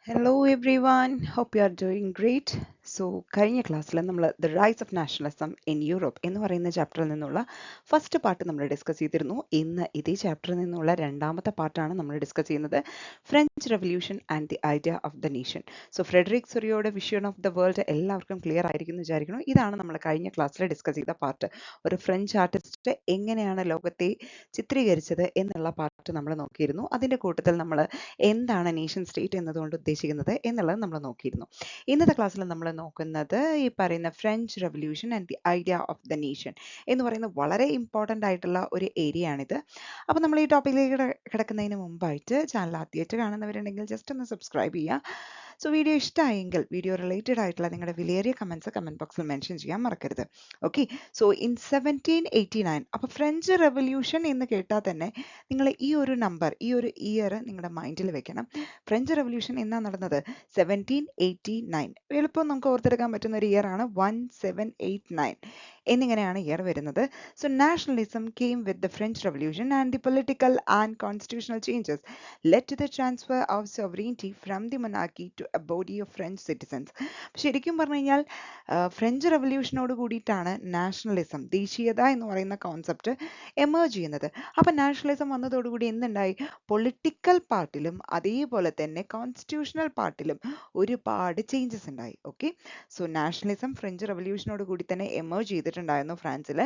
Hello everyone, hope you are doing great. So കഴിഞ്ഞ ക്ലാസ്സിൽ നമ്മൾ the rise of nationalism in Europe എന്ന് പറയുന്ന ചാപ്റ്ററിൽ നിന്നുള്ള ഫസ്റ്റ് പാർട്ട് നമ്മൾ ഡിസ്കസ് ചെയ്തിരുന്നു. ഇന്ന് ഇതേ ചാപ്റ്ററിൽ നിന്നുള്ള രണ്ടാമത്തെ പാർട്ടാണ് നമ്മൾ ഡിസ്കസ് ചെയ്യുന്നത്, French revolution and the idea of the nation. So Frederic സൊറിയോയുടെ വിഷൻ ഓഫ് ദ വേൾഡ് എല്ലാവർക്കും ക്ലിയർ ആയിരിക്കും എന്ന് വിചാരിക്കുന്നു. ഇതാണ് നമ്മൾ കഴിഞ്ഞ ക്ലാസ്സിൽ ഡിസ്കസ് ചെയ്ത പാർട്ട്. ഒരു ഫ്രഞ്ച് ആർട്ടിസ്റ്റ് എങ്ങനെയാണ് ലോകത്തെ ചിത്രീകരിച്ചത് എന്നുള്ള പാർട്ട് നമ്മൾ നോക്കിയിരുന്നു. അതിൻ്റെ കൂട്ടത്തിൽ നമ്മൾ എന്താണ് നേഷൻ സ്റ്റേറ്റ് എന്നതുകൊണ്ട് ഉദ്ദേശിക്കുന്നത് എന്നുള്ളത് നമ്മൾ നോക്കിയിരുന്നു. ഇന്നത്തെ ക്ലാസ്സിൽ നമ്മൾ നോക്കുന്നത് ഈ പറയുന്ന French revolution and the idea of the nation എന്ന് പറയുന്ന വളരെ ഇമ്പോർട്ടൻ്റ് ആയിട്ടുള്ള ഒരു ഏരിയ ആണിത്. അപ്പോൾ നമ്മൾ ഈ ടോപ്പിക്കിലേക്ക് കിടക്കുന്നതിന് മുമ്പായിട്ട് ചാനൽ ആദ്യമായിട്ട് കാണുന്നവരുണ്ടെങ്കിൽ ജസ്റ്റ് ഒന്ന് സബ്സ്ക്രൈബ് ചെയ്യുക. സോ വീഡിയോ ഇഷ്ടമായെങ്കിൽ വീഡിയോ റിലേറ്റഡ് ആയിട്ടുള്ള നിങ്ങളുടെ വിലയേറിയ കമൻസ് കമൻറ്റ് ബോക്സിൽ മെൻഷൻ ചെയ്യാൻ മറക്കരുത്. ഓക്കെ, സോ ഇൻ 1789, അപ്പോൾ ഫ്രഞ്ച് റെവല്യൂഷൻ എന്ന് കേട്ടാൽ തന്നെ നിങ്ങൾ ഈ ഒരു നമ്പർ, ഈ ഒരു ഇയർ നിങ്ങളുടെ മൈൻഡിൽ വെക്കണം. ഫ്രഞ്ച് റെവല്യൂഷൻ എന്നാണ് നടന്നത്? 1789. എളുപ്പം നമുക്ക് ഓർത്തെടുക്കാൻ പറ്റുന്ന ഒരു ഇയർ ആണ് 1789 എന്നിങ്ങനെയാണ് ഇയർ വരുന്നത്. So nationalism came with the French revolution and the political and constitutional changes led to the transfer of sovereignty from the monarchy to a body of French citizens. ശരിക്കും പറഞ്ഞു കഴിഞ്ഞാൽ ഫ്രഞ്ച് റെവല്യൂഷനോട് കൂടിയിട്ടാണ് nationalism, ദേശീയത എന്ന് പറയുന്ന concept emerge ചെയ്യുന്നത്. അപ്പം nationalism വന്നതോടുകൂടി എന്തുണ്ടായി? പൊളിറ്റിക്കൽ പാർട്ടിലും അതേപോലെ തന്നെ കോൺസ്റ്റിറ്റ്യൂഷണൽ പാർട്ടിലും ഒരുപാട് ചേഞ്ചസ് ഉണ്ടായി. ഓക്കെ, സോ നാഷണലിസം ഫ്രഞ്ച് റെവല്യൂഷനോട് കൂടി തന്നെ എമേർജ് ചെയ്തിട്ടുണ്ടായിരുന്നു ഫ്രാൻസിൽ.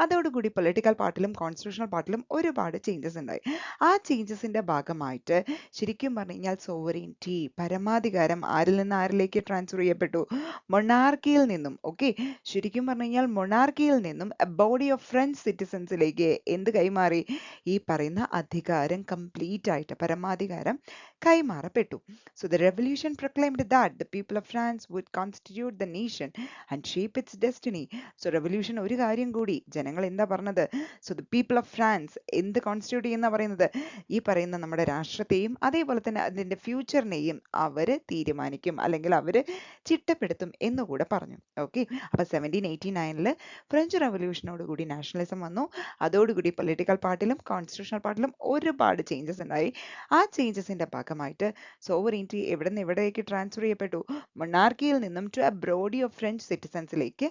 അതോടുകൂടി പൊളിറ്റിക്കൽ പാർട്ടിലും കോൺസ്റ്റിറ്റ്യൂഷണൽ പാർട്ടിലും ഒരുപാട് ചേഞ്ചസ് ഉണ്ടായി. ആ ചേഞ്ചസിന്റെ ഭാഗമായിട്ട് ശരിക്കും പറഞ്ഞു കഴിഞ്ഞാൽ സോവറിറ്റി, പരമാധികാരം ആരിൽ നിന്ന് ആരിലേക്ക് ട്രാൻസ്ഫർ ചെയ്യപ്പെട്ടു? മൊണാർക്കിയിൽ നിന്നും. ഓക്കെ, ശരിക്കും പറഞ്ഞു കഴിഞ്ഞാൽ മൊണാർക്കിയിൽ നിന്നും എ ബോഡി ഓഫ് ഫ്രഞ്ച് സിറ്റിസൺസിലേക്ക് എന്ത് കൈമാറി? ഈ പറയുന്ന അധികാരം കംപ്ലീറ്റ് ആയിട്ട്, പരമാധികാരം കൈമാറപ്പെട്ടു. So the revolution proclaimed that the people of France would constitute the nation and shape its destiny. So revolution ഒരു കാര്യം കൂടി, ജനങ്ങൾ എന്താ പറഞ്ഞത്? So the people of France എന്ത് കോൺസ്റ്റിറ്റ്യൂട്ട് ചെയ്യുന്ന പറയുന്നത്? ഈ പറയുന്ന നമ്മുടെ രാഷ്ട്രത്തെയും അതേപോലെ തന്നെ അതിൻ്റെ ഫ്യൂച്ചറിനെയും അവർ തീരുമാനിക്കും, അല്ലെങ്കിൽ അവർ ചിട്ടപ്പെടുത്തും എന്നുകൂടെ പറഞ്ഞു. ഓക്കെ, അപ്പോൾ 1789 ഫ്രഞ്ച് റെവല്യൂഷനോട് കൂടി നാഷണലിസം വന്നു. അതോടുകൂടി പൊളിറ്റിക്കൽ പാർട്ടിലും കോൺസ്റ്റിറ്റ്യൂഷണൽ പാർട്ടിലും ഒരുപാട് ചേഞ്ചസ് ഉണ്ടായി. ആ ചേഞ്ചസിന്റെ ഭാഗമായിട്ട് സോവറിറ്റി എവിടെ നിന്ന് എവിടേക്ക് ട്രാൻസ്ഫർ ചെയ്യപ്പെട്ടു? മൊണാർക്കിയിൽ നിന്നും to a body of French സിറ്റിസൺസിലേക്ക്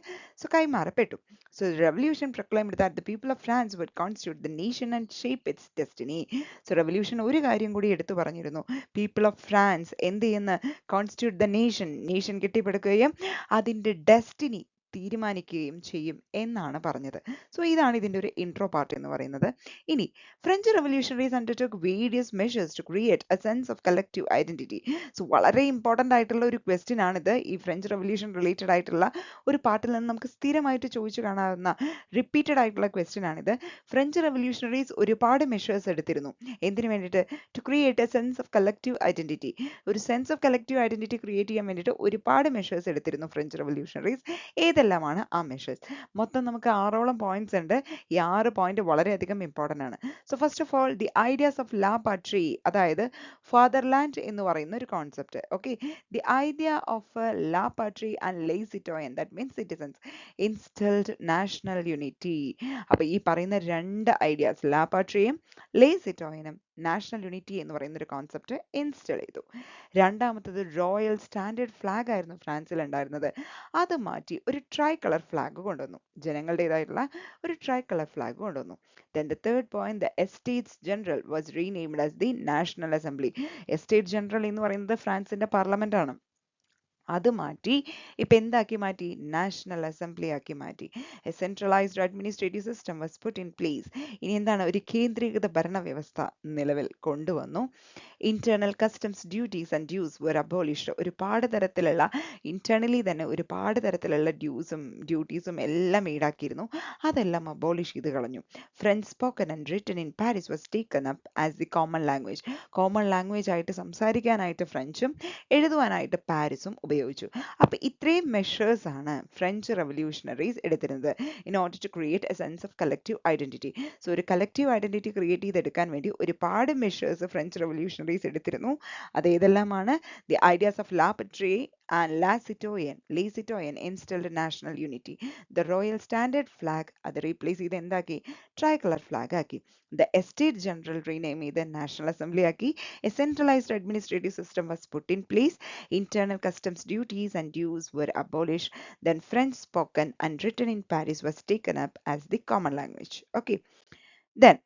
കൈമാറപ്പെട്ടു. So revolution proclaimed that the people of France would constitute the nation and shape its destiny. So revolution ഒരു കാര്യം കൂടി എടുത്തു പറഞ്ഞിരുന്നു, പീപ്പിൾ ഓഫ് ഫ്രാൻസ് എന്ത് ചെയ്യുന്ന? കോൺസ്റ്റിറ്റ്യൂട്ട് ദ നേഷൻ, നേഷൻ കെട്ടിപ്പടുക്കുകയും അതിൻ്റെ ഡെസ്റ്റിനി തീരുമാനിക്കുകയും ചെയ്യും എന്നാണ് പറഞ്ഞത്. സോ ഇതാണ് ഇതിൻ്റെ ഒരു ഇൻട്രോ പാർട്ട് എന്ന് പറയുന്നത്. ഇനി French revolutionaries undertook various measures to create a sense of collective identity. So വളരെ ഇമ്പോർട്ടൻ്റ് ആയിട്ടുള്ള ഒരു ക്വസ്റ്റ്യൻ ആണിത്. ഈ ഫ്രഞ്ച് റെവല്യൂഷൻ റിലേറ്റഡ് ആയിട്ടുള്ള ഒരു പാർട്ടിൽ നിന്ന് നമുക്ക് സ്ഥിരമായിട്ട് ചോദിച്ചു കാണാവുന്ന റിപ്പീറ്റഡ് ആയിട്ടുള്ള ക്വസ്റ്റ്യൻ ആണിത്. ഫ്രഞ്ച് റെവല്യൂഷണറീസ് ഒരുപാട് മെഷേഴ്സ് എടുത്തിരുന്നു. എന്തിനു വേണ്ടിയിട്ട്? To create a sense of collective identity. ഒരു sense of collective identity create ചെയ്യാൻ വേണ്ടിയിട്ട് ഒരുപാട് മെഷേഴ്സ് എടുത്തിരുന്നു ഫ്രഞ്ച് റെവല്യൂഷണറീസ്. ഏതെല്ലാമാണ് ആ മെഷേഴ്സ്? മൊത്തം നമുക്ക് 6ഓളം പോയിന്റ്സ് ഉണ്ട്. ഈ 6 പോയിന്റ് വളരെയധികം ഇമ്പോർട്ടൻ്റ് ആണ്. So first of all, the ideas of ലാ പാട്രി, അതായത് ഫാദർലാൻഡ് എന്ന് പറയുന്ന ഒരു concept. Okay, the idea of ലാ പാട്രി ആൻഡ് ലേ സിറ്റോയൻ, that means citizens, instilled national unity. അപ്പൊ ഈ പറയുന്ന രണ്ട് ഐഡിയാസ്, ലാ പാട്രിയും ലേ സിറ്റോയനും നാഷണൽ യൂണിറ്റി എന്ന് പറയുന്ന ഒരു കോൺസെപ്റ്റ് ഇൻസ്റ്റിൽ ചെയ്തു. രണ്ടാമത്തത് റോയൽ സ്റ്റാൻഡേർഡ് ഫ്ലാഗ് ആയിരുന്നു ഫ്രാൻസിൽ ഉണ്ടായിരുന്നത്. അത് മാറ്റി ഒരു ട്രൈ കളർ ഫ്ലാഗ് കൊണ്ടുവന്നു, ജനങ്ങളുടേതായിട്ടുള്ള ഒരു ട്രൈ കളർ ഫ്ലാഗ് കൊണ്ടുവന്നു. Then the third point, the Estates General was renamed as the National Assembly. Estate general എന്ന് പറയുന്നത് ഫ്രാൻസിന്റെ പാർലമെന്റ് ആണ്. അത് മാറ്റി ഇപ്പൊ എന്താക്കി മാറ്റി? നാഷണൽ അസംബ്ലി ആക്കി മാറ്റി. A centralised administrative system was put in place. ഇനി എന്താണ്? ഒരു കേന്ദ്രീകൃത ഭരണവ്യവസ്ഥ നിലവിൽ കൊണ്ടുവന്നു. Internal customs duties and dues were abolished. ഒരുപാട് തരത്തിലുള്ള ഇന്റേണലി തന്നെ ഒരുപാട് തരത്തിലുള്ള ഡ്യൂട്ടീസും എല്ലാം ഈടാക്കിയിരുന്നു. അതെല്ലാം അബോളിഷ് ചെയ്ത് കളഞ്ഞു. French spoken and written in Paris was taken up as the common language. Common language ആയിട്ട് സംസാരിക്കാനായിട്ട് ഫ്രഞ്ചും എഴുതുവാനായിട്ട് പാരീസും ഉപയോഗിച്ചു. അപ്പൊ ഇത്രയും മെഷേഴ്സ് ആണ് ഫ്രഞ്ച് റെവല്യൂഷണറീസ് എടുത്തിരുന്നത് in order to create a sense of collective identity. So ഒരു കളക്റ്റീവ് ഐഡന്റിറ്റി ക്രിയേറ്റ് ചെയ്തെടുക്കാൻ വേണ്ടി ഒരുപാട് മെഷേഴ്സ് ഫ്രഞ്ച് റെവല്യൂഷണറീസ് എടുത്തിരുന്നു. അത് ഏതെല്ലാമാണ്? ദി ഐഡിയാസ് ഓഫ് ലാ പാട്രി and Les Citoyens instilled national unity. The royal standard flag അത് replace ചെയ്ത് എന്താക്കി, ട്രൈകളർ ഫ്ലാഗ് ആക്കി. The Estate General rename ചെയ്ത് National Assembly ആക്കി. A centralized administrative system was put in place. Internal customs duties and dues were abolished. Then French spoken and written in Paris was taken up as the common language. Okay. Then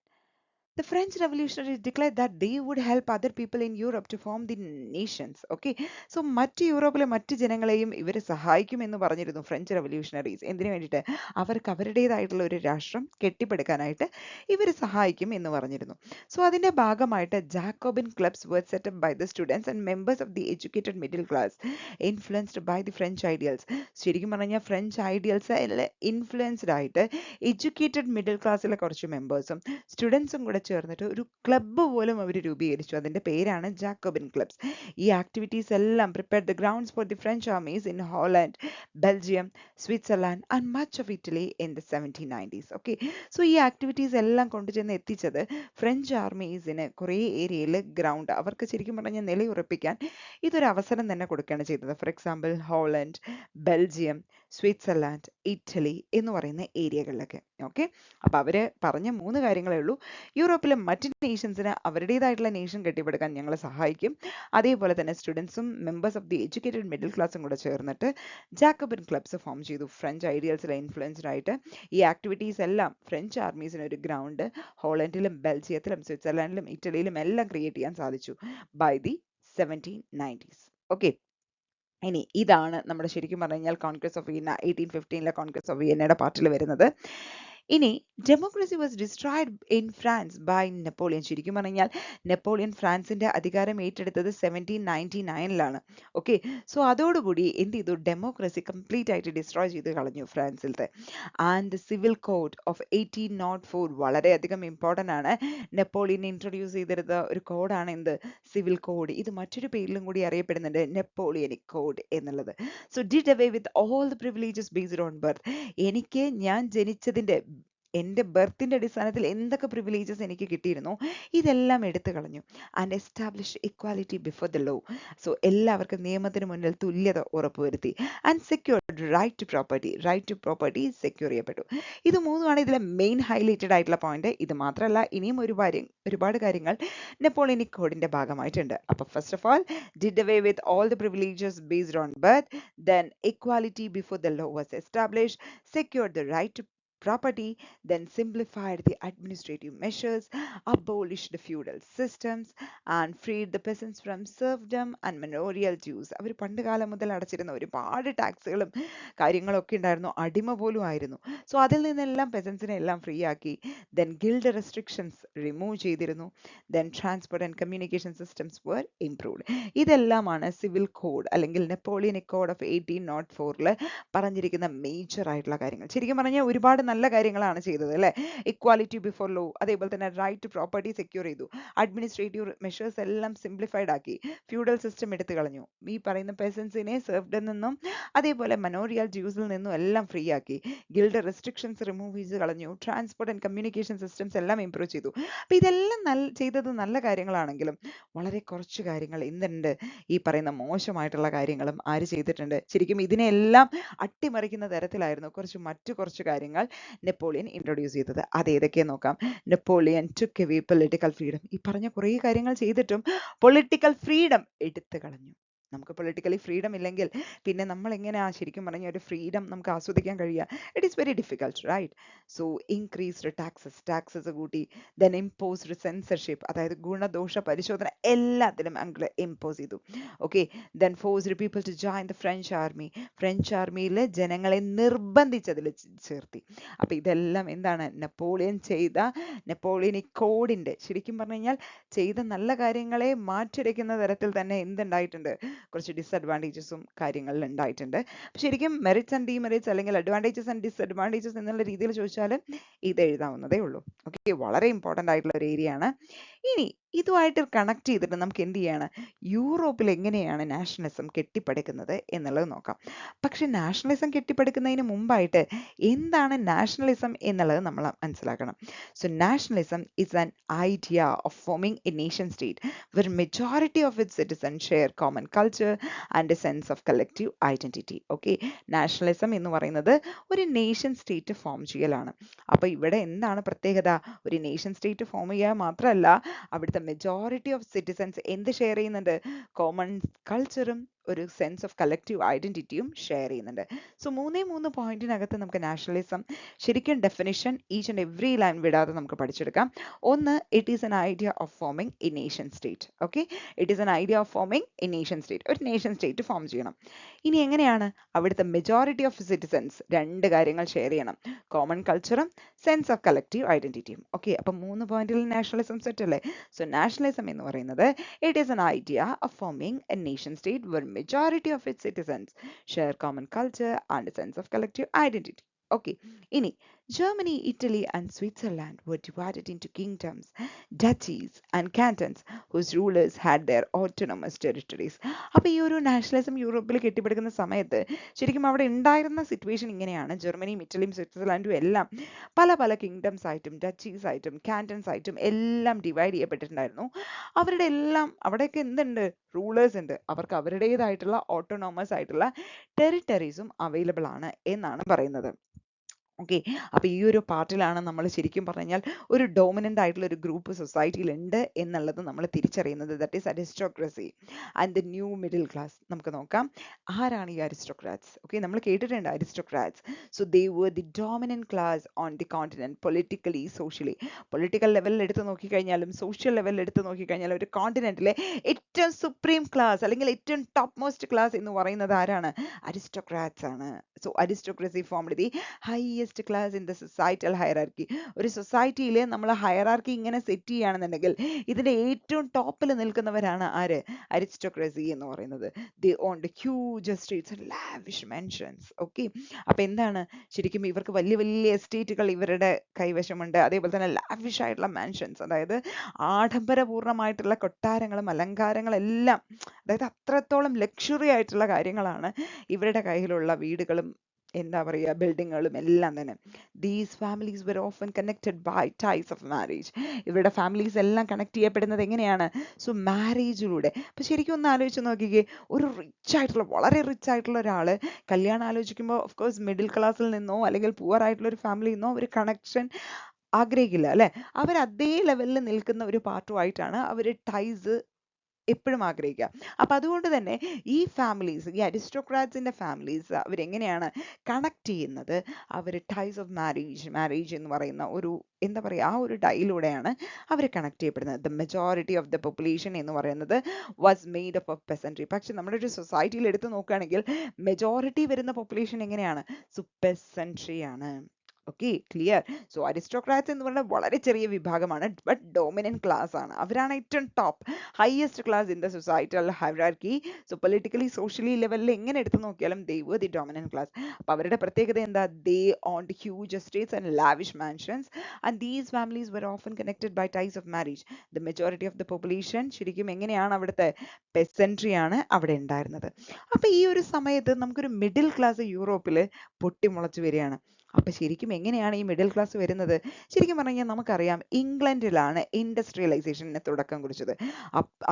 the French revolutionaries declared that they would help other people in Europe to form the nations. Okay. So മറ്റ് യൂറോപ്പിലെ മറ്റ് ജനങ്ങളെയും ഇവർ സഹായിക്കുമെന്ന് പറഞ്ഞിരുന്നു French revolutionaries. എന്തിനു വേണ്ടിയിട്ട്? അവർക്ക് അവരുടേതായിട്ടുള്ള ഒരു രാഷ്ട്രം കെട്ടിപ്പടുക്കാനായിട്ട് ഇവർ സഹായിക്കും എന്ന് പറഞ്ഞിരുന്നു. സോ അതിന്റെ ഭാഗമായിട്ട് Jacobin clubs were set up by the students and members of the educated middle class influenced by the French ideals. ശരിക്കും പറഞ്ഞാൽ ഫ്രഞ്ച് ഐഡിയൽസ് ഇൻഫ്ലുവൻസ്ഡ് ആയിട്ട് എഡ്യൂക്കേറ്റഡ് മിഡിൽ ക്ലാസ്സിലെ കുറച്ച് മെമ്പേഴ്സും സ്റ്റുഡൻസും കൂടെ ചേർന്നിട്ട് ഒരു ക്ലബ്ബ് പോലും അവർ രൂപീകരിച്ചു. അതിന്റെ പേരാണ് ജാക്കോബിൻ ക്ലബ്സ്. ഈ ആക്ടിവിറ്റീസ് എല്ലാം prepared the grounds for the French armies in Holland, Belgium, Switzerland and much of Italy in the 1790s. Okay. So ഈ ആക്ടിവിറ്റീസ് എല്ലാം കൊണ്ടുചെന്ന് എത്തിച്ചത് ഫ്രഞ്ച് ആർമീസിന് കുറേ ഏരിയയിൽ ഗ്രൗണ്ട് അവർക്ക് ശരിക്കും പറഞ്ഞാൽ നിലയുറപ്പിക്കാൻ ഇതൊരു അവസരം തന്നെ കൊടുക്കുകയാണ് ചെയ്തത്. For example Holland, Belgium, Switzerland, Italy എന്ന് പറയുന്ന ഏരിയകളിലൊക്കെ. ഓക്കെ. അപ്പൊ അവര് പറഞ്ഞ 3 കാര്യങ്ങളേ ഉള്ളൂ. യൂറോപ്പിലെ മറ്റ് നേഷൻസിന് അവരുടേതായിട്ടുള്ള നേഷൻ കെട്ടിപ്പടുക്കാൻ ഞങ്ങളെ സഹായിക്കും. അതേപോലെ തന്നെ സ്റ്റുഡൻസും members of the educated middle ക്ലാസ്സും കൂടെ ചേർന്നിട്ട് ജാക്കബിൻ ക്ലബ്സ് ഫോം ചെയ്തു. ഫ്രഞ്ച് ഐഡിയൽസിൽ ഇൻഫ്ലുവൻസ്ഡ് ആയിട്ട് ഈ ആക്ടിവിറ്റീസ് എല്ലാം ഫ്രഞ്ച് ആർമീസിന് ഒരു ഗ്രൗണ്ട് ഹോളണ്ടിലും ബെൽജിയത്തിലും സ്വിറ്റ്സർലാൻഡിലും ഇറ്റലിയിലും എല്ലാം ക്രിയേറ്റ് ചെയ്യാൻ സാധിച്ചു ബൈ ദി 1790s. ഓക്കെ. ഇനി ഇതാണ് നമ്മുടെ ശരിക്കും പറഞ്ഞു കഴിഞ്ഞാൽ Congress of Vienna 1815 Congress of വിയന്നയുടെ പാർട്ടിൽ വരുന്നത്. ഇനി democracy was destroyed in France by Napoleon. ശരിക്കും പറഞ്ഞാൽ നെപ്പോളിയൻ ഫ്രാൻസിന്റെ അധികാരം ഏറ്റെടുത്തത് 1799 ഓക്കെ. സോ അതോടുകൂടി എന്ത് ചെയ്തു, ഡെമോക്രസി കംപ്ലീറ്റ് ആയിട്ട് ഡിസ്ട്രോയ് ചെയ്ത് കളഞ്ഞു ഫ്രാൻസിലത്തെ. ആൻഡ് സിവിൽ കോഡ് ഓഫ് 1804 വളരെയധികം ഇമ്പോർട്ടൻ്റ് ആണ്. നെപ്പോളിയൻ ഇൻട്രൊഡ്യൂസ് ചെയ്തിരുന്ന ഒരു കോഡാണ് എന്ത്, സിവിൽ കോഡ്. ഇത് മറ്റൊരു പേരിലും കൂടി അറിയപ്പെടുന്നുണ്ട്, നെപ്പോളിയനിക് കോഡ് എന്നുള്ളത്. So did away with all the privileges based on birth. ഞാൻ ജനിച്ചതിന്റെ എൻ്റെ ബർത്തിന്റെ അടിസ്ഥാനത്തിൽ എന്തൊക്കെ പ്രിവിലേജസ് എനിക്ക് കിട്ടിയിരുന്നോ ഇതെല്ലാം എടുത്തു കളഞ്ഞു. And establish equality before the law. So എല്ലാവർക്കും നിയമത്തിന് മുന്നിൽ തുല്യത ഉറപ്പുവരുത്തി. And secured right to property secure ചെയ്യപ്പെട്ടു. ഇത് 3 ഇതിലെ മെയിൻ ഹൈലൈറ്റഡ് ആയിട്ടുള്ള പോയിന്റ്. ഇത് മാത്രമല്ല ഇനിയും ഒരുപാട് കാര്യങ്ങൾ നെപ്പോളിയനിക് കോഡിന്റെ ഭാഗമായിട്ടുണ്ട്. അപ്പൊ first of all did away with all the privileges based on birth, then equality before the law was established, secured the right to property, then simplified the administrative measures, abolished the feudal systems, and freed the peasants from serfdom and manorial dues. അവർ പണ്ട് കാലം മുതൽ അടച്ചിരുന്ന ഒരുപാട് ടാക്സുകളും കാര്യങ്ങളൊക്കെ ഉണ്ടായിരുന്നു, അടിമ പോലും ആയിരുന്നു. So അതിൽ നിന്നെല്ലാം പെസൻസിനെ എല്ലാം ഫ്രീ ആക്കി. ദെൻ ഗിൽഡ് റെസ്ട്രിക്ഷൻസ് റിമൂവ് ചെയ്തിരുന്നു. Then transport and communication systems were improved. ഇതെല്ലാമാണ് സിവിൽ കോഡ് അല്ലെങ്കിൽ നെപ്പോളിയനിക് കോഡ് ഓഫ് 1804 പറഞ്ഞിരിക്കുന്ന മേജർ ആയിട്ടുള്ള കാര്യങ്ങൾ. ശരിക്കും പറഞ്ഞാൽ ഒരുപാട് നല്ല കാര്യങ്ങളാണ് ചെയ്തത് അല്ലേ. ഇക്വാലിറ്റി ബിഫോർ ലോ, അതേപോലെ തന്നെ റൈറ്റ് ടു പ്രോപ്പർട്ടി സെക്യൂർ ചെയ്തു. അഡ്മിനിസ്ട്രേറ്റീവ് മെഷേഴ്സ് എല്ലാം സിംപ്ലിഫൈഡ് ആക്കി. ഫ്യൂഡൽ സിസ്റ്റം എടുത്തു കളഞ്ഞു. ഈ പറയുന്ന പെസൻസിനെ സെർഫ്ഡിൽ നിന്നും അതേപോലെ മനോറിയൽ ഡ്യൂസിൽ നിന്നും എല്ലാം ഫ്രീ ആക്കി. ഗിൽഡ് റെസ്ട്രിക്ഷൻസ് റിമൂവ് ചെയ്ത് കളഞ്ഞു. ട്രാൻസ്പോർട്ട് ആൻഡ് കമ്മ്യൂണിക്കേഷൻ സിസ്റ്റംസ് എല്ലാം ഇംപ്രൂവ് ചെയ്തു. അപ്പൊ ഇതെല്ലാം ചെയ്തത് നല്ല കാര്യങ്ങളാണെങ്കിലും വളരെ കുറച്ച് കാര്യങ്ങൾ എന്തുണ്ട്, ഈ പറയുന്ന മോശമായിട്ടുള്ള കാര്യങ്ങളും ആര് ചെയ്തിട്ടുണ്ട്. ശരിക്കും ഇതിനെല്ലാം അട്ടിമറിക്കുന്ന തരത്തിലായിരുന്നു മറ്റു കുറച്ച് കാര്യങ്ങൾ നെപ്പോളിയൻ ഇൻട്രൊഡ്യൂസ് ചെയ്തത്. അതേതൊക്കെ നോക്കാം. Napoleon took away political freedom. ഈ പറഞ്ഞ കുറേ കാര്യങ്ങൾ ചെയ്തിട്ടും പൊളിറ്റിക്കൽ ഫ്രീഡം എടുത്തു കളഞ്ഞു. നമുക്ക് പൊളിറ്റിക്കലി ഫ്രീഡം ഇല്ലെങ്കിൽ പിന്നെ നമ്മൾ എങ്ങനെയാ ശരിക്കും പറഞ്ഞ ഒരു ഫ്രീഡം നമുക്ക് ആസ്വദിക്കാൻ കഴിയുക? It is very difficult, right? So increased taxes കൂട്ടി. ദെൻ ഇമ്പോസ്ഡ് സെൻസർഷിപ്പ്, അതായത് ഗുണദോഷ പരിശോധന എല്ലാത്തിലും അങ്കിൾ ഇമ്പോസ് ചെയ്തു. Okay. Then forced people to join the French army. French ആർമിയിൽ ജനങ്ങളെ നിർബന്ധിച്ചതിൽ ചേർത്തി. അപ്പൊ ഇതെല്ലാം എന്താണ്, നെപ്പോളിയനിക് കോഡിന്റെ ശരിക്കും പറഞ്ഞു കഴിഞ്ഞാൽ ചെയ്ത നല്ല കാര്യങ്ങളെ മാറ്റിവെക്കുന്ന തരത്തിൽ തന്നെ എന്തുണ്ടായിട്ടുണ്ട്, കുറച്ച് ഡിസ്അഡ്വാൻറ്റേജസും കാര്യങ്ങളിൽ ഉണ്ടായിട്ടുണ്ട്. ശരിക്കും മെറിറ്റ്സ് ആൻഡ് ഡിമെറിറ്റ്സ് അല്ലെങ്കിൽ അഡ്വാൻറ്റേജസ് ആൻഡ് ഡിസ്അഡ്വാൻറ്റേജസ് എന്നുള്ള രീതിയിൽ ചോദിച്ചാൽ ഇത് എഴുതാവുന്നതേ ഉള്ളൂ. ഓക്കെ. വളരെ ഇമ്പോർട്ടൻ്റ് ആയിട്ടുള്ള ഒരു ഏരിയ ആണ്. ഇനി ഇതുമായിട്ട് കണക്ട് ചെയ്തിട്ട് നമുക്ക് എന്ത് ചെയ്യാണ്, യൂറോപ്പിൽ എങ്ങനെയാണ് നാഷണലിസം കെട്ടിപ്പടുക്കുന്നത് എന്നുള്ളത് നോക്കാം. പക്ഷെ നാഷണലിസം കെട്ടിപ്പടുക്കുന്നതിന് മുമ്പായിട്ട് എന്താണ് നാഷണലിസം എന്നുള്ളത് നമ്മൾ മനസ്സിലാക്കണം. So nationalism is an idea of forming a nation state where majority of its citizens share common culture and a sense of collective identity. Okay, nationalism എന്ന് പറയുന്നത് ഒരു നേഷൻ സ്റ്റേറ്റ് ഫോം ചെയ്യലാണ്. അപ്പൊ ഇവിടെ എന്താണ് പ്രത്യേകത, ഒരു നേഷൻ സ്റ്റേറ്റ് ഫോം ചെയ്യുക മാത്രമല്ല, അവിടുത്തെ മെജോറിറ്റി ഓഫ് സിറ്റിസൺസ് എന്ത് ഷെയർ ചെയ്യുന്നുണ്ട്, കോമൺ കൾച്ചറും ഒരു സെൻസ് ഓഫ് കളക്റ്റീവ് ഐഡന്റിറ്റിയും ഷെയർ ചെയ്യുന്നുണ്ട്. സോ മൂന്ന് പോയിന്റിനകത്ത് നമുക്ക് നാഷണലിസം ശരിക്കും definition each and every line വിടാതെ നമുക്ക് പഠിച്ചെടുക്കാം. ഒന്ന്, it is an idea of forming a nation state. Okay, it is an idea of forming a nation state, ഒരു നേഷൻ സ്റ്റേറ്റ് ഫോം ചെയ്യണം. ഇനി എങ്ങനെയാണ്, അവിടുത്തെ മെജോറിറ്റി ഓഫ് സിറ്റിസൺസ് രണ്ട് കാര്യങ്ങൾ ഷെയർ ചെയ്യണം, കോമൺ കൾച്ചറും സെൻസ് ഓഫ് കളക്റ്റീവ് ഐഡന്റിറ്റിയും. ഓക്കെ, അപ്പം 3 പോയിന്റിൽ നാഷണലിസം സെറ്റ് അല്ലേ. സോ നാഷണലിസം എന്ന് പറയുന്നത് it is an idea of forming a nation state were majority of its citizens share common culture and a sense of collective identity. Okay, ഇനി Germany, Italy and Switzerland were divided into kingdoms, duchies and cantons whose rulers had their autonomous territories. അപ്പോൾ ഈ ഒരു nationalism യൂറോപ്പിൽ കെട്ടിപ്പടുക്കുന്ന സമയത്ത് ശരിക്കും അവിടെ ഉണ്ടായിരുന്ന situation ഇങ്ങനെയാണ്. ജർമ്മനിയും ഇറ്റലിയും സ്വിറ്റ്സർലാൻഡും എല്ലാം പല പല കിങ്ഡംസ് ആയിട്ടും ഡച്ചീസ് ആയിട്ടും കാന്റൺസ് ആയിട്ടും എല്ലാം ഡിവൈഡ് ചെയ്യപ്പെട്ടിട്ടുണ്ടായിരുന്നു. അവരുടെ എല്ലാം അവിടെയൊക്കെ എന്തുണ്ട്, റൂളേഴ്സ് ഉണ്ട്, അവർക്ക് അവരുടേതായിട്ടുള്ള ഓട്ടോണോമസ് ആയിട്ടുള്ള ടെറിട്ടറീസും അവൈലബിൾ ആണ് എന്നാണ് പറയുന്നത്. ഓക്കെ, അപ്പൊ ഈ ഒരു പാർട്ടിലാണ് നമ്മൾ ശരിക്കും പറഞ്ഞാൽ ഒരു ഡോമിനന്റ് ആയിട്ടുള്ള ഒരു ഗ്രൂപ്പ് സൊസൈറ്റിയിൽ ഉണ്ട് എന്നുള്ളത് നമ്മൾ തിരിച്ചറിയുന്നത്. That is aristocracy and the new middle class. നമുക്ക് നോക്കാം ആരാണ് ഈ അരിസ്റ്റോക്രാറ്റ്സ്. ഓക്കെ, നമ്മൾ കേട്ടിട്ടുണ്ട് aristocrats. So they were the dominant class on the continent, politically socially. Political ലെവലിൽ എടുത്ത് നോക്കിക്കഴിഞ്ഞാലും സോഷ്യൽ ലെവലിൽ എടുത്ത് നോക്കിക്കഴിഞ്ഞാലും ഒരു കോണ്ടിനെന്റിലെ ഏറ്റവും സുപ്രീം ക്ലാസ് അല്ലെങ്കിൽ ഏറ്റവും ടോപ്പ് മോസ്റ്റ് ക്ലാസ് എന്ന് പറയുന്നത് ആരാണ്, അരിസ്റ്റോക്രാറ്റ്സ് ആണ്. So aristocracy formed the highest class in the societal hierarchy. ഒരു സൊസൈറ്റിയിൽ നമ്മൾ ഹയറാർക്കി ഇങ്ങനെ സെറ്റ് ചെയ്യുകയാണെന്നുണ്ടെങ്കിൽ ഇതിന്റെ ഏറ്റവും ടോപ്പിൽ നിൽക്കുന്നവരാണ് ആര്, അരിസ്റ്റോക്രസി എന്ന് പറയുന്നത്. They owned huge estates and lavish mansions. Okay, അപ്പൊ എന്താണ് ശരിക്കും ഇവർക്ക് വലിയ വലിയ എസ്റ്റേറ്റുകൾ ഇവരുടെ കൈവശമുണ്ട്. അതേപോലെ തന്നെ ലാവിഷ് ആയിട്ടുള്ള മാൻഷൻസ്, അതായത് ആഡംബരപൂർണമായിട്ടുള്ള കൊട്ടാരങ്ങളും അലങ്കാരങ്ങളും എല്ലാം, അതായത് അത്രത്തോളം ലക്ഷറി ആയിട്ടുള്ള കാര്യങ്ങളാണ് ഇവരുടെ കയ്യിലുള്ള വീടുകളും എന്താ പറയുക ബിൽഡിങ്ങുകളും എല്ലാം തന്നെ. These families were often connected by ties of marriage. ഇവരുടെ ഫാമിലീസ് എല്ലാം കണക്ട് ചെയ്യപ്പെടുന്നത് എങ്ങനെയാണ്, സോ മാരേജിലൂടെ. അപ്പൊ ശരിക്കും ഒന്ന് ആലോചിച്ച് നോക്കിക്കേ, ഒരു റിച്ച് ആയിട്ടുള്ള വളരെ റിച്ച് ആയിട്ടുള്ള ഒരാള് കല്യാണം ആലോചിക്കുമ്പോൾ ഓഫ് കോഴ്സ് മിഡിൽ ക്ലാസ്സിൽ നിന്നോ അല്ലെങ്കിൽ പുവർ ആയിട്ടുള്ള ഒരു ഫാമിലിയിൽ നിന്നോ ഒരു കണക്ഷൻ ആഗ്രഹിക്കില്ല അല്ലെ. അവർ അതേ ലെവലിൽ നിൽക്കുന്ന ഒരു പാർട്ടുമായിട്ടാണ് അവർ ടൈസ് എപ്പോഴും ആഗ്രഹിക്കുക. അപ്പൊ അതുകൊണ്ട് തന്നെ ഈ ഫാമിലീസ്, ഈ അരിസ്റ്റോക്രാറ്റ്സിന്റെ ഫാമിലീസ് അവരെങ്ങനെയാണ് കണക്ട് ചെയ്യുന്നത്, അവർ ടൈസ് ഓഫ് മാരേജ് എന്ന് പറയുന്ന ഒരു എന്താ പറയുക ആ ഒരു ടൈയിലൂടെയാണ് അവർ കണക്ട് ചെയ്യപ്പെടുന്നത്. The majority of the population എന്ന് പറയുന്നത് was made up of peasantry. പക്ഷെ നമ്മുടെ ഒരു സൊസൈറ്റിയിൽ എടുത്ത് നോക്കുകയാണെങ്കിൽ മെജോറിറ്റി വരുന്ന പോപ്പുലേഷൻ എങ്ങനെയാണ്, പെസൻട്രി ആണ്. Okay, clear. സോ അരിസ്റ്റോക്രാറ്റ്സ് എന്ന് പറഞ്ഞാൽ വളരെ ചെറിയ വിഭാഗമാണ്, ബട്ട് ഡോമിനന്റ് ക്ലാസ് ആണ്. അവരാണ് ഏറ്റവും top highest class in the societal hierarchy. So politically socially ലെവലിൽ എങ്ങനെ എടുത്തു നോക്കിയാലും they were the dominant class. അപ്പൊ അവരുടെ പ്രത്യേകത എന്താ, they owned huge estates and lavish mansions and these families were often connected by ties of marriage. The majority of the population ശരിക്കും എങ്ങനെയാണ് അവിടുത്തെ പെസൻട്രി ആണ് അവിടെ ഉണ്ടായിരുന്നത്. അപ്പൊ ഈ ഒരു സമയത്ത് നമുക്കൊരു മിഡിൽ ക്ലാസ് യൂറോപ്പിൽ പൊട്ടിമുളച്ചു വരികയാണ്. അപ്പൊ ശരിക്കും എങ്ങനെയാണ് ഈ മിഡിൽ ക്ലാസ് വരുന്നത്, ശരിക്കും പറഞ്ഞു കഴിഞ്ഞാൽ നമുക്കറിയാം ഇംഗ്ലണ്ടിലാണ് ഇൻഡസ്ട്രിയലൈസേഷന് തുടക്കം കുറിച്ചത്.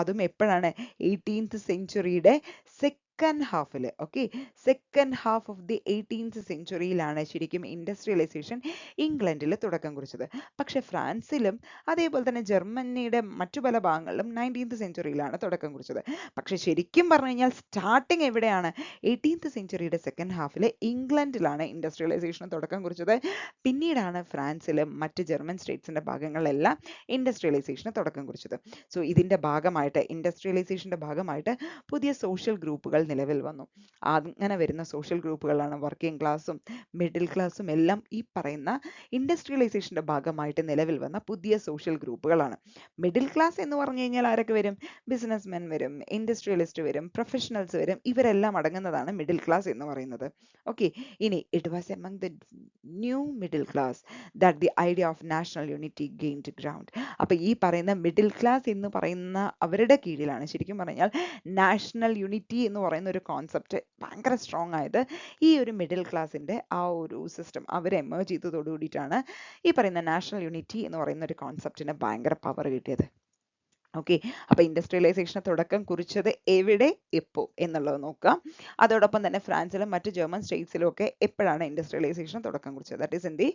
അതും എപ്പോഴാണ്, 18th സെഞ്ചുറിയുടെ second Hafil. Okay, second half of the 18th സെഞ്ചുറിയിലാണ് ശരിക്കും ഇൻഡസ്ട്രിയലൈസേഷൻ ഇംഗ്ലണ്ടിൽ തുടക്കം കുറിച്ചത്. പക്ഷെ ഫ്രാൻസിലും അതേപോലെ തന്നെ ജർമ്മനിയുടെ മറ്റു പല ഭാഗങ്ങളിലും 19th സെഞ്ചുറിയിലാണ് തുടക്കം കുറിച്ചത്. പക്ഷെ ശരിക്കും പറഞ്ഞു കഴിഞ്ഞാൽ സ്റ്റാർട്ടിങ് എവിടെയാണ്, 18th സെഞ്ചുറിയുടെ സെക്കൻഡ് ഹാഫിൽ ഇംഗ്ലണ്ടിലാണ് ഇൻഡസ്ട്രിയലൈസേഷൻ തുടക്കം കുറിച്ചത്. പിന്നീടാണ് ഫ്രാൻസിലും മറ്റ് ജർമ്മൻ സ്റ്റേറ്റ്സിന്റെ ഭാഗങ്ങളിലെല്ലാം ഇൻഡസ്ട്രിയലൈസേഷന് തുടക്കം കുറിച്ചത്. സോ ഇതിന്റെ ഭാഗമായിട്ട് ഇൻഡസ്ട്രിയലൈസേഷന്റെ ഭാഗമായിട്ട് പുതിയ സോഷ്യൽ ഗ്രൂപ്പുകൾ നിലവിൽ വന്നു. അങ്ങനെ വരുന്ന സോഷ്യൽ ഗ്രൂപ്പുകളാണ് വർക്കിംഗ് ക്ലാസ്സും മിഡിൽ ക്ലാസ്സും എല്ലാം ഈ പറയുന്ന ഇൻഡസ്ട്രിയലൈസേഷന്റെ ഭാഗമായിട്ട് നിലവിൽ വന്ന പുതിയ സോഷ്യൽ ഗ്രൂപ്പുകളാണ്. മിഡിൽ ക്ലാസ് എന്ന് പറഞ്ഞു കഴിഞ്ഞാൽ ആരൊക്കെ വരും? ബിസിനസ്മെൻ വരും, ഇൻഡസ്ട്രിയലിസ്റ്റ് വരും, പ്രൊഫഷണൽസ് വരും, ഇവരെല്ലാം അടങ്ങുന്നതാണ് മിഡിൽ ക്ലാസ് എന്ന് പറയുന്നത്. ഓക്കെ, ഇനി it was among the new middle class that the idea of national unity gained ground. അപ്പൊ ഈ പറയുന്ന മിഡിൽ ക്ലാസ് എന്ന് പറയുന്ന അവരുടെ കീഴിലാണ് ശരിക്കും പറഞ്ഞാൽ നാഷണൽ യൂണിറ്റി എന്ന് പറയുന്ന ഒരു കോൺസെപ്റ്റ് ഭയങ്കര സ്ട്രോങ് ആയത്. ഈ ഒരു മിഡിൽ ക്ലാസിന്റെ ആ ഒരു സിസ്റ്റം അവർ എമേർജ് ചെയ്തതോടു കൂടിയിട്ടാണ് ഈ പറയുന്ന നാഷണൽ യൂണിറ്റി എന്ന് പറയുന്ന ഒരു കോൺസെപ്റ്റിന് ഭയങ്കര പവർ കിട്ടിയത്. ഓക്കെ, അപ്പൊ ഇൻഡസ്ട്രിയലൈസേഷന് തുടക്കം കുറിച്ചത് എവിടെ, എപ്പോ എന്നുള്ളത് നോക്കാം. അതോടൊപ്പം തന്നെ ഫ്രാൻസിലും മറ്റ് ജർമ്മൻ സ്റ്റേറ്റ്സിലും ഒക്കെ എപ്പോഴാണ് ഇൻഡസ്ട്രിയലൈസേഷൻ തുടക്കം കുറിച്ചത്? That is in the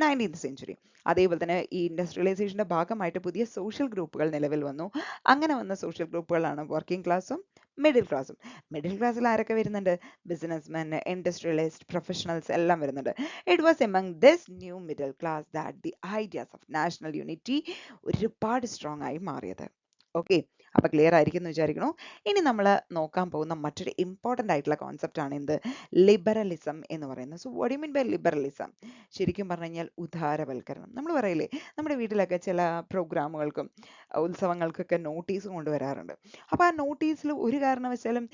19th century. അതേപോലെ തന്നെ ഈ ഇൻഡസ്ട്രിയലൈസേഷന്റെ ഭാഗമായിട്ട് പുതിയ സോഷ്യൽ ഗ്രൂപ്പുകൾ നിലവിൽ വന്നു. അങ്ങനെ വന്ന സോഷ്യൽ ഗ്രൂപ്പുകളാണ് വർക്കിംഗ് ക്ലാസ്സും മിഡിൽ ക്ലാസ്സും. മിഡിൽ ക്ലാസ്സിൽ ആരൊക്കെ വരുന്നുണ്ട്? ബിസിനസ്മെൻ, ഇൻഡസ്ട്രിയലിസ്റ്റ്, പ്രൊഫഷണൽസ് എല്ലാം വരുന്നുണ്ട്. It was among this new middle class that the ideas of national unity ഒരുപാട് സ്ട്രോങ് ആയി മാറിയത്. ഓക്കെ, അപ്പൊ ക്ലിയർ ആയിരിക്കും എന്ന് വിചാരിക്കണു. ഇനി നമ്മൾ നോക്കാൻ പോകുന്ന മറ്റൊരു ഇമ്പോർട്ടൻ്റ് ആയിട്ടുള്ള കോൺസെപ്റ്റ് ആണ് എന്ത്? ലിബറലിസം എന്ന് പറയുന്നത്. So what you mean by liberalism? ശരിക്കും പറഞ്ഞു കഴിഞ്ഞാൽ ഉദാരവൽക്കരണം. നമ്മൾ പറയില്ലേ, നമ്മുടെ വീട്ടിലൊക്കെ ചില പ്രോഗ്രാമുകൾക്കും ഉത്സവങ്ങൾക്കൊക്കെ നോട്ടീസ് കൊണ്ടുവരാറുണ്ട്. അപ്പൊ ആ നോട്ടീസിൽ ഒരു കാരണവശാലും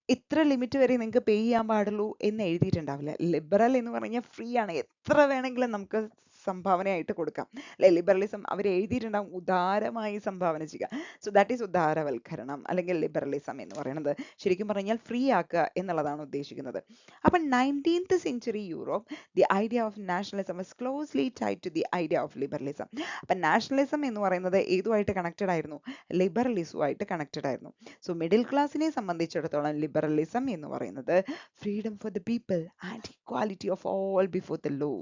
ഇത്ര ലിമിറ്റ് വരെ നിങ്ങൾക്ക് പേ ചെയ്യാൻ പാടുള്ളൂ എന്ന് എഴുതിയിട്ടുണ്ടാവില്ല. ലിബറൽ എന്ന് പറഞ്ഞാൽ ഫ്രീ ആണ്, എത്ര വേണമെങ്കിലും നമുക്ക് സംഭാവനയായിട്ട് കൊടുക്കാം അല്ലെ? ലിബറലിസം അവർ എഴുതിയിട്ടുണ്ടാവും ഉദാരമായി സംഭാവന ചെയ്യുക. സോ ദാറ്റ് ഈസ് ഉദാരവൽക്കരണം അല്ലെങ്കിൽ ലിബറലിസം എന്ന് പറയുന്നത് ശരിക്കും പറഞ്ഞാൽ ഫ്രീ ആക്കുക എന്നുള്ളതാണ് ഉദ്ദേശിക്കുന്നത്. അപ്പൊ 19th century Europe the idea of nationalism was closely tied to the idea of liberalism. അപ്പൊ നാഷണലിസം എന്ന് പറയുന്നത് ഏതുമായിട്ട് കണക്റ്റഡ് ആയിരുന്നു? ലിബറലിസവുമായിട്ട് കണക്റ്റഡ് ആയിരുന്നു. സോ മിഡിൽ ക്ലാസിനെ സംബന്ധിച്ചിടത്തോളം ലിബറലിസം എന്ന് പറയുന്നത് freedom for the people and equality of all before the law.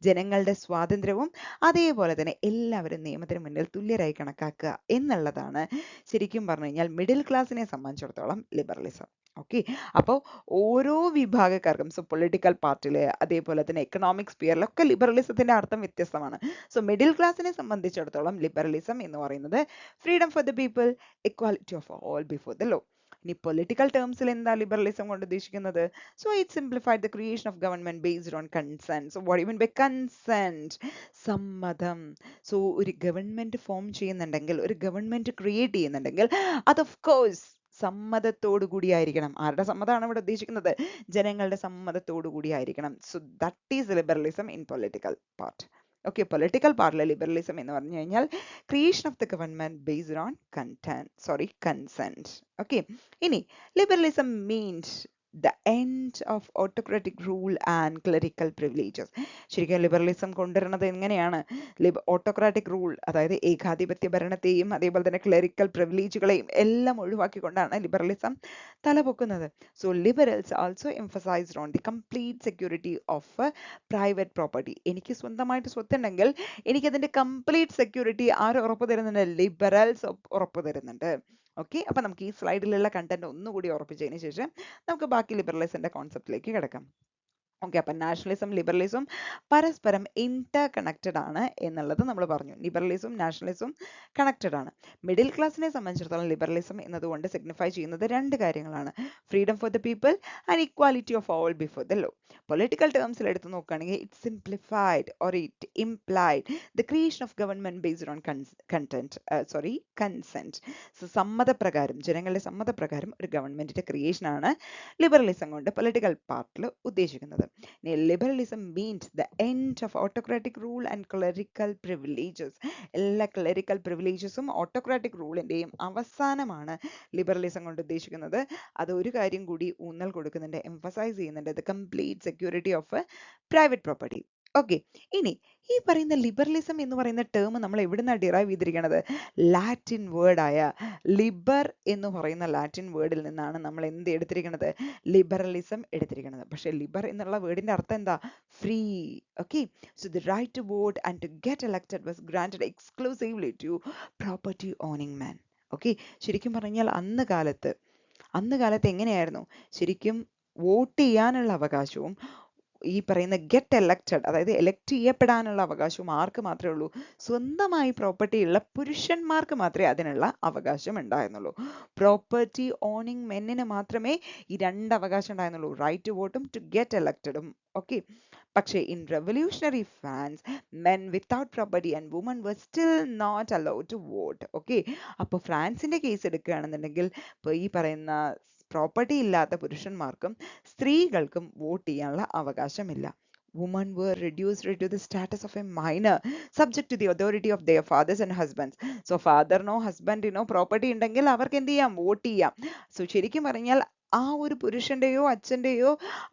ജനങ്ങളുടെ സ്വാതന്ത്ര്യവും അതേപോലെ തന്നെ എല്ലാവരും നിയമത്തിന് മുന്നിൽ തുല്യരായി കണക്കാക്കുക എന്നുള്ളതാണ് ശരിക്കും പറഞ്ഞു കഴിഞ്ഞാൽ മിഡിൽ ക്ലാസിനെ സംബന്ധിച്ചിടത്തോളം ലിബറലിസം. ഓക്കെ, അപ്പോൾ ഓരോ വിഭാഗക്കാർക്കും പൊളിറ്റിക്കൽ പാർട്ടിയില് അതേപോലെ തന്നെ എക്കണോമിക് സ്പിയറിലൊക്കെ ലിബറലിസത്തിന്റെ അർത്ഥം വ്യത്യസ്തമാണ്. സോ മിഡിൽ ക്ലാസിനെ സംബന്ധിച്ചിടത്തോളം ലിബറലിസം എന്ന് പറയുന്നത് freedom for the people, equality of all before the law. ഇനി പൊളിറ്റിക്കൽ ടേംസിൽ എന്താ ലിബറലിസം കൊണ്ട് ഉദ്ദേശിക്കുന്നത്? So it simplified the creation of government based on consent. So what you mean by consent? സമ്മതം. സോ ഒരു ഗവൺമെന്റ് ഫോം ചെയ്യുന്നുണ്ടെങ്കിൽ, ഒരു government create ചെയ്യുന്നുണ്ടെങ്കിൽ അത് ഓഫ് കോഴ്സ് സമ്മതത്തോടു കൂടിയായിരിക്കണം. ആരുടെ സമ്മതമാണ് ഇവിടെ ഉദ്ദേശിക്കുന്നത്? ജനങ്ങളുടെ സമ്മതത്തോടു കൂടിയായിരിക്കണം. So that is liberalism in political part. Okay, political പാർട്ടിലെ ലിബറലിസം എന്ന് പറഞ്ഞു കഴിഞ്ഞാൽ creation of the government based on consent. Okay, ഇനി liberalism means the end of autocratic rule and clerical privileges. ശരിക്കും ലിബറലിസം കൊണ്ടുവരുന്നത് എങ്ങനെയാണ്? ഓട്ടോക്രാറ്റിക് റൂൾ, അതായത് ഏകാധിപത്യ ഭരണത്തെയും അതേപോലെ തന്നെ ക്ലറിക്കൽ പ്രിവിലേജുകളെയും എല്ലാം ഒഴിവാക്കിക്കൊണ്ടാണ് ലിബറലിസം തലപൊക്കുന്നത്. So liberals also emphasised on the complete security of private property. എനിക്ക് സ്വന്തമായിട്ട് സ്വത്തുണ്ടെങ്കിൽ എനിക്കതിന്റെ കംപ്ലീറ്റ് സെക്യൂരിറ്റി ആര് ഉറപ്പു തരുന്നുണ്ട്? ലിബറൽസ് ഉറപ്പു തരുന്നുണ്ട്. ഓക്കെ, അപ്പൊ നമുക്ക് ഈ സ്ലൈഡിലുള്ള കണ്ടന്റ് ഒന്നുകൂടി ഉറപ്പിച്ചതിന് ശേഷം നമുക്ക് ബാക്കി ലിബറലിസത്തിന്റെ കോൺസെപ്റ്റിലേക്ക് കിടക്കാം. ഓക്കെ, അപ്പൊ നാഷണലിസം ലിബറലിസം പരസ്പരം ഇന്റർ കണക്റ്റഡ് ആണ് എന്നുള്ളത് നമ്മൾ പറഞ്ഞു. ലിബറലിസവും നാഷണലിസവും കണക്റ്റഡ് ആണ്. മിഡിൽ ക്ലാസിനെ സംബന്ധിച്ചിടത്തോളം ലിബറലിസം എന്നതുകൊണ്ട് സിഗ്നിഫൈ ചെയ്യുന്നത് രണ്ട് കാര്യങ്ങളാണ്: freedom for the people and equality of all before the law. Political ടേംസിൽ എടുത്ത് നോക്കുകയാണെങ്കിൽ it simplified or it implied the creation of government based on consent. സമ്മതപ്രകാരം, ജനങ്ങളുടെ സമ്മതപ്രകാരം ഒരു ഗവൺമെന്റിന്റെ ക്രിയേഷൻ ആണ് ലിബറലിസം കൊണ്ട് പൊളിറ്റിക്കൽ പാർട്ടിൽ ഉദ്ദേശിക്കുന്നത്. Liberalism means the end of autocratic rule and clerical privileges. എല്ലാ ക്ലറിക്കൽ പ്രിവിലേജസും ഓട്ടോക്രാറ്റിക് റൂളിന്റെയും അവസാനമാണ് ലിബറലിസം കൊണ്ട് ഉദ്ദേശിക്കുന്നത്. അത് ഒരു കാര്യം കൂടി ഊന്നൽ കൊടുക്കുന്നുണ്ട്, എംഫസൈസ് ചെയ്യുന്നുണ്ട്: the complete security of private property. Okay, ഇനി ഈ പറയുന്ന ലിബറലിസം എന്ന് പറയുന്ന ടേം നമ്മൾ എവിടുന്നാണ് ഡിറൈവ് ചെയ്തിരിക്കുന്നത്? ലാറ്റിൻ വേർഡായ ലിബർ എന്ന് പറയുന്ന ലാറ്റിൻ വേർഡിൽ നിന്നാണ് നമ്മൾ എന്ത് എടുത്തിരിക്കുന്നത്? ലിബറലിസം എടുത്തിരിക്കുന്നത്. പക്ഷെ ലിബർ എന്നുള്ള വേർഡിന്റെ അർത്ഥം എന്താ? Free. Okay, so the right to vote and to get elected was granted exclusively to property owning man. Okay, ശരിക്കും പറഞ്ഞാൽ അന്ന് കാലത്ത് എങ്ങനെയായിരുന്നു? ശരിക്കും വോട്ട് ചെയ്യാനുള്ള അവകാശവും ഈ പറയുന്ന ഗെറ്റ് എലക്റ്റഡ്, അതായത് എലക്ട് ചെയ്യപ്പെടാനുള്ള അവകാശവും ആർക്ക് മാത്രമേ ഉള്ളൂ? സ്വന്തമായി പ്രോപ്പർട്ടി ഉള്ള പുരുഷന്മാർക്ക് മാത്രമേ അതിനുള്ള അവകാശം ഉണ്ടായിരുന്നുള്ളൂ. പ്രോപ്പർട്ടി ഓണിങ് മെന്നിന് മാത്രമേ ഈ രണ്ട് അവകാശം ഉണ്ടായിരുന്നുള്ളൂ, റൈറ്റ് ടു വോട്ടും ടു ഗെറ്റ് എലക്റ്റഡും. ഓക്കെ, പക്ഷേ in revolutionary France men without property and woman were still not allowed to vote. Okay, അപ്പോൾ ഫ്രാൻസിന്റെ കേസ് എടുക്കുകയാണെന്നുണ്ടെങ്കിൽ ഇപ്പോൾ ഈ പറയുന്ന പ്രോപ്പർട്ടി ഇല്ലാത്ത പുരുഷന്മാർക്കും സ്ത്രീകൾക്കും വോട്ട് ചെയ്യാനുള്ള അവകാശമില്ല. Women were reduced to the status of a minor, subject to the authority of their fathers and husbands. So father no husband no property ഉണ്ടെങ്കിൽ അവർക്ക് എന്ത് ചെയ്യാം? വോട്ട് ചെയ്യാം. സോ ശരിക്കും പറഞ്ഞാൽ ആ ഒരു പുരുഷന്റെയോ അച്ഛന്റെയോ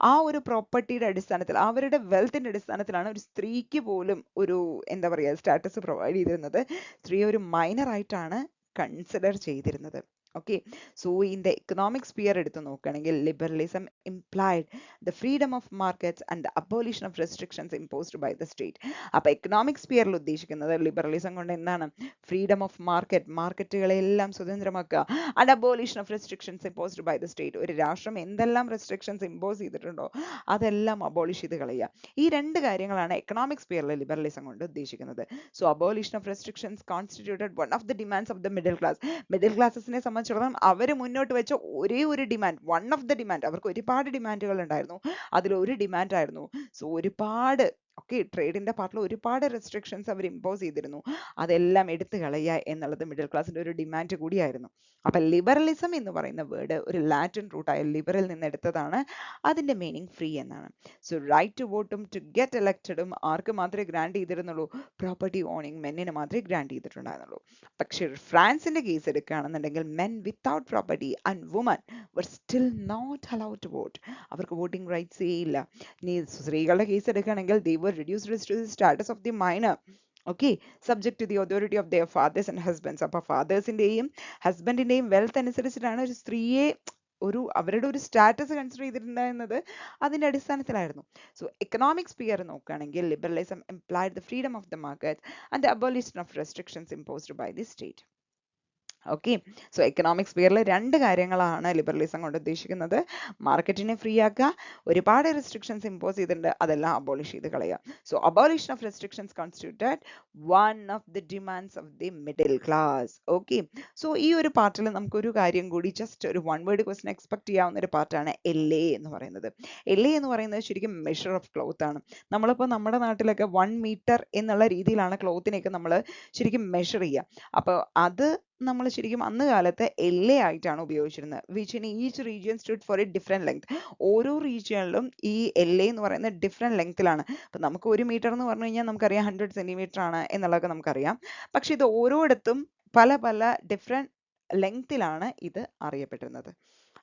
ആ ഒരു പ്രോപ്പർട്ടിയുടെ അടിസ്ഥാനത്തിൽ, അവരുടെ വെൽത്തിന്റെ അടിസ്ഥാനത്തിലാണ് ഒരു സ്ത്രീക്ക് പോലും ഒരു എന്താ പറയുക സ്റ്റാറ്റസ് പ്രൊവൈഡ് ചെയ്തിരുന്നത്. സ്ത്രീ ഒരു മൈനർ ആയിട്ടാണ് കൺസിഡർ ചെയ്തിരുന്നത്. Okay, so in the economic sphere എടുത്ത് നോക്കുകയാണെങ്കിൽ liberalism implied the freedom of markets and the abolition of restrictions imposed by the state. അപ്പോൾ എക്കണോമിക് സ്പിയറിൽ ഉദ്ദേശിക്കുന്നത് ലിബറലിസം കൊണ്ട് എന്താണ്? ഫ്രീഡം ഓഫ് മാർക്കറ്റ്, മാർക്കറ്റുകളെല്ലാം സ്വതന്ത്രമാക്കുക, and abolition of restrictions imposed by the state. ഒരു രാഷ്ട്രം എന്തെല്ലാം റെസ്ട്രിക്ഷൻസ് ഇമ്പോസ് ചെയ്തിട്ടുണ്ടോ അതെല്ലാം അബോളിഷ് ചെയ്ത് കളയുക. ഈ രണ്ട് കാര്യങ്ങളാണ് എക്കണോമിക് സ്പിയറിൽ ലിബറലിസം കൊണ്ട് ഉദ്ദേശിക്കുന്നത്. So abolition of restrictions constituted one of the demands of the middle class. Middle ക്ലാസസിനെ സംബന്ധിച്ചിടത്തോളം അവർ മുന്നോട്ട് വെച്ച ഒരേ ഒരു demand, one of the demand, അവർക്ക് ഒരുപാട് ഡിമാൻഡുകൾ ഉണ്ടായിരുന്നു, അതിലൊരു ഡിമാൻഡ് ആയിരുന്നു. സോ ഒരുപാട് ട്രേഡിന്റെ പാർട്ടിൽ ഒരുപാട് റെസ്ട്രിക്ഷൻസ് അവർ ഇമ്പോസ് ചെയ്തിരുന്നു, അതെല്ലാം എടുത്തു കളയുക എന്നുള്ളത് മിഡിൽ ക്ലാസിന്റെ ഒരു ഡിമാൻഡ് കൂടിയായിരുന്നു. അപ്പൊ ലിബറലിസം എന്ന് പറയുന്ന വേർഡ് ഒരു ലാറ്റിൻ റൂട്ടായ ലിബറൽ നിന്ന് എടുത്തതാണ്. അതിന്റെ മീനിങ് ഫ്രീ എന്നാണ്. സോ റൈറ്റ് ടു വോട്ടും ടു ഗെറ്റ് എലക്റ്റഡും ആർക്ക് മാത്രമേ ഗ്രാൻഡ് ചെയ്തിരുന്നുള്ളൂ? പ്രോപ്പർട്ടി ഓണിങ് മെന്നിന് മാത്രമേ ഗ്രാൻഡ് ചെയ്തിട്ടുണ്ടായിരുന്നുള്ളൂ. പക്ഷേ ഫ്രാൻസിന്റെ കേസ് എടുക്കുകയാണെന്നുണ്ടെങ്കിൽ men without property and women were still not allowed to vote. അവർക്ക് വോട്ടിംഗ് റൈറ്റ്സേ ഇല്ല. ഇനി സ്ത്രീകളുടെ കേസ് എടുക്കുകയാണെങ്കിൽ they were reduced to the status of the minor, okay, subject to the authority of their fathers and husbands. അപ്പോൾ ഫാദേഴ്സിന്റെയും ഹസ്ബൻഡിന്റെയും wealth അനുസരിച്ചിട്ടാണ് ഒരു സ്ത്രീയെ അവരുടെ ഒരു സ്റ്റാറ്റസ് കൺസിഡർ ചെയ്തിട്ടുണ്ടായിരുന്നത്, അതിന്റെ അടിസ്ഥാനത്തിലായിരുന്നു. സോ എക്കണോമിക് സ്പിയർ നോക്കുകയാണെങ്കിൽ liberalism implied the freedom of the market and the abolition of restrictions imposed by the state. Okay, so economic സ്പിയറിൽ രണ്ട് കാര്യങ്ങളാണ് ലിബറലിസം കൊണ്ട് ഉദ്ദേശിക്കുന്നത്. മാർക്കറ്റിനെ ഫ്രീ ആക്കുക, ഒരുപാട് റെസ്ട്രിക്ഷൻസ് ഇമ്പോസ് ചെയ്തിട്ടുണ്ട്, അതെല്ലാം അബോളിഷ് ചെയ്ത് കളയുക. So abolition of restrictions constituted one of the demands of the middle class. Okay, so ഈ ഒരു പാർട്ടിൽ നമുക്കൊരു കാര്യം കൂടി, ജസ്റ്റ് ഒരു വൺ വേർഡ് ക്വസ്റ്റൻ എക്സ്പെക്ട് ചെയ്യാവുന്ന ഒരു പാർട്ടാണ് LA എന്ന് പറയുന്നത്. LA എന്ന് പറയുന്നത് ശരിക്കും മെഷർ ഓഫ് ക്ലോത്ത് ആണ്. നമ്മളിപ്പോൾ നമ്മുടെ നാട്ടിലൊക്കെ 1 മീറ്റർ എന്നുള്ള രീതിയിലാണ് ക്ലോത്തിനെയൊക്കെ നമ്മൾ ശരിക്കും മെഷർ ചെയ്യുക. അപ്പോൾ അത് നമ്മൾ ശരിക്കും അന്ന് കാലത്ത് LA ആയിട്ടാണ് ഉപയോഗിച്ചിരുന്നത്. Which in each region stood four A different length. ഓരോ റീജിയനിലും ഈ LA എന്ന് പറയുന്നത് ഡിഫറെന്റ് ലെങ്ത്തിലാണ്. അപ്പം നമുക്ക് 1 മീറ്റർ എന്ന് പറഞ്ഞു കഴിഞ്ഞാൽ നമുക്കറിയാം 100 സെന്റിമീറ്റർ ആണ് എന്നുള്ളതൊക്കെ നമുക്കറിയാം. പക്ഷെ ഇത് ഓരോയിടത്തും പല പല ഡിഫറെന്റ് ലെങ്ത്തിലാണ് ഇത് അറിയപ്പെട്ടിരുന്നത്.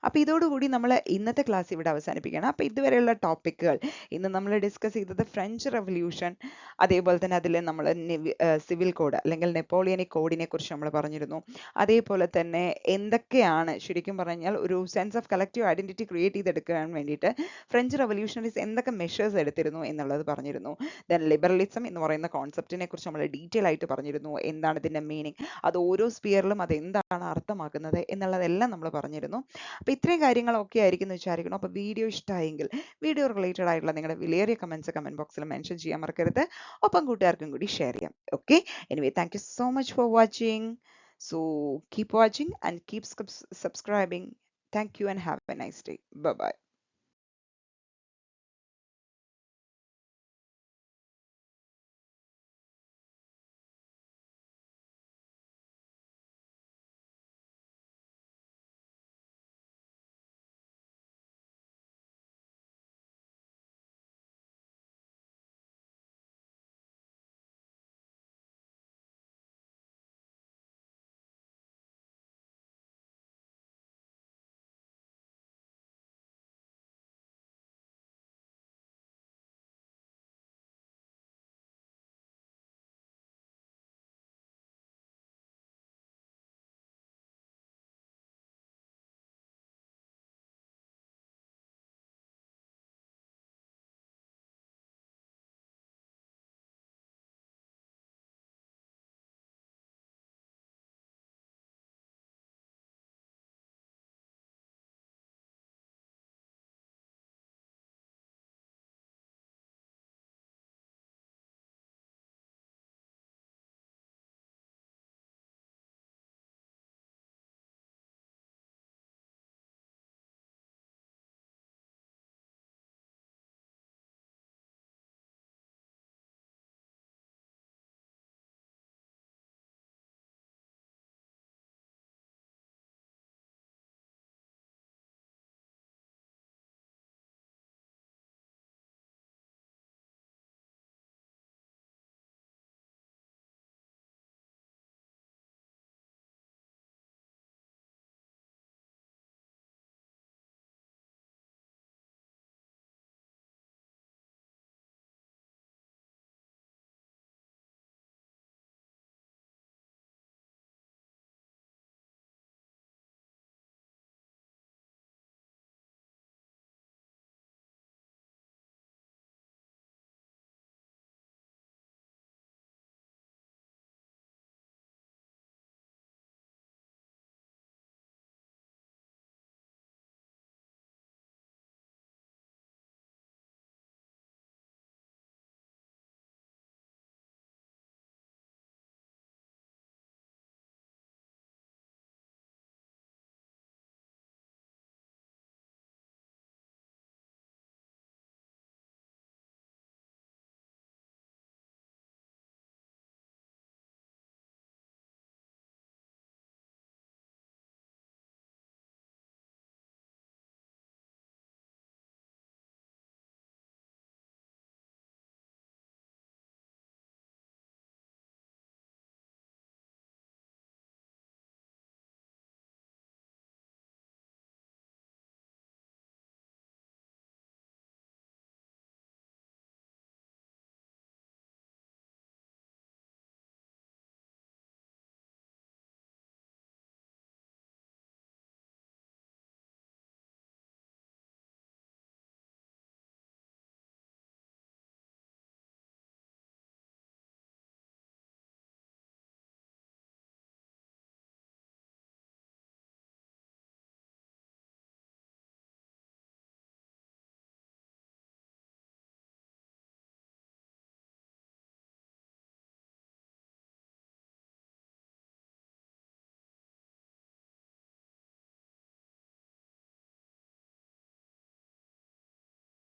അപ്പോൾ ഇതോടുകൂടി നമ്മൾ ഇന്നത്തെ ക്ലാസ് ഇവിടെ അവസാനിപ്പിക്കുകയാണ്. അപ്പോൾ ഇതുവരെയുള്ള ടോപ്പിക്കുകൾ ഇന്ന് നമ്മൾ ഡിസ്കസ് ചെയ്തത് ഫ്രഞ്ച് റെവല്യൂഷൻ, അതേപോലെ തന്നെ അതിൽ നമ്മൾ സിവിൽ കോഡ് അല്ലെങ്കിൽ നെപ്പോളിയനിക് കോഡിനെ കുറിച്ച് നമ്മൾ പറഞ്ഞിരുന്നു. അതേപോലെ തന്നെ എന്തൊക്കെയാണ് ശരിക്കും പറഞ്ഞാൽ ഒരു sense of collective identity create ചെയ്തെടുക്കാൻ വേണ്ടിയിട്ട് ഫ്രഞ്ച് റെവല്യൂഷണറീസ് എന്തൊക്കെ മെഷേഴ്സ് എടുത്തിരുന്നു എന്നുള്ളത് പറഞ്ഞിരുന്നു. ദെൻ ലിബറലിസം എന്ന് പറയുന്ന കോൺസെപ്റ്റിനെ കുറിച്ച് നമ്മൾ ഡീറ്റെയിൽ ആയിട്ട് പറഞ്ഞിരുന്നു. എന്താണ് ഇതിൻ്റെ മീനിങ്, അത് ഓരോ സ്പിയറിലും അത് എന്താണ് അർത്ഥമാക്കുന്നത് എന്നുള്ളതെല്ലാം നമ്മൾ പറഞ്ഞിരുന്നു. അപ്പോൾ ഇത്രയും കാര്യങ്ങളൊക്കെ ആയിരിക്കും എന്ന് വിചാരിക്കണം. അപ്പോൾ വീഡിയോ ഇഷ്ടമായെങ്കിൽ വീഡിയോ റിലേറ്റഡ് ആയിട്ടുള്ള നിങ്ങളുടെ വിലയേറിയ കമൻസ് കമൻറ്റ് ബോക്സിൽ മെൻഷൻ ചെയ്യാൻ മറക്കരുത്. ഒപ്പം കൂട്ടുകാർക്കും കൂടി ഷെയർ ചെയ്യാം. Okay, anyway thank you so much for watching. So keep watching and keep subscribing. Thank you and have a nice day. Bye bye.